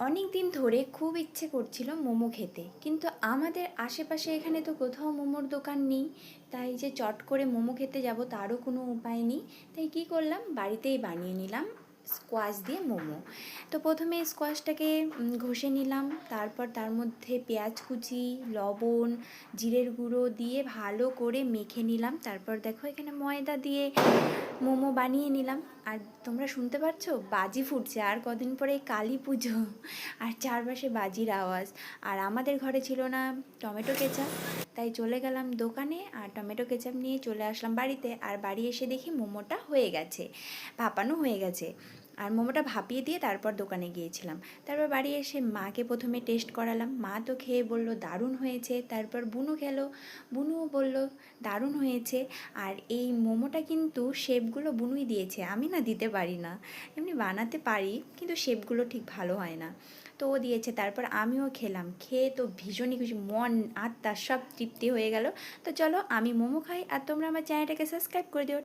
অনেক দিন ধরে খুব ইচ্ছে করছিল মোমো খেতে, কিন্তু আমাদের আশেপাশে এখানে তো কোথাও মোমোর দোকান নেই। তাই যে চট করে মোমো খেতে যাব তারও কোনো উপায় নেই। তাই কী করলাম, বাড়িতেই বানিয়ে নিলাম স্কোয়াশ দিয়ে মোমো। তো প্রথমে স্কোয়াশটাকে ঘষে নিলাম, তারপর তার মধ্যে পেঁয়াজ কুচি, লবণ, জিরের গুঁড়ো দিয়ে ভালো করে মেখে নিলাম। তারপর দেখো এখানে ময়দা দিয়ে মোমো বানিয়ে নিলাম। আর তোমরা শুনতে পাচ্ছ বাজি ফুটছে, আর কদিন পরে কালী পুজো, আর চারপাশে বাজির আওয়াজ। আর আমাদের ঘরে ছিল না টমেটো কেচাপ, তাই চলে গেলাম দোকানে আর টমেটো কেচাপ নিয়ে চলে আসলাম বাড়িতে। আর বাড়ি এসে দেখি মোমোটা হয়ে গেছে, ভাপানো হয়ে গেছে। আর মোমোটা ভাপিয়ে দিয়ে তারপর দোকানে গিয়েছিলাম। তারপর বাড়ি এসে মাকে প্রথমে টেস্ট করালাম, মা তো খেয়ে বলল দারুণ হয়েছে। তারপর বুনু খেলো, বুনুও বলল দারুণ হয়েছে। আর এই মোমোটা কিন্তু শেপগুলো বুনুই দিয়েছে, আমি না দিতে পারি না। এমনি বানাতে পারি কিন্তু শেপগুলো ঠিক ভালো হয় না, তো ও দিয়েছে। তারপর আমিও খেলাম, খেয়ে তো ভীষণই খুশি, মন আত্মা সব তৃপ্তি হয়ে গেল। তো চলো আমি মোমো খাই, আর তোমরা আমার চ্যানেলটাকে সাবস্ক্রাইব করে দিও।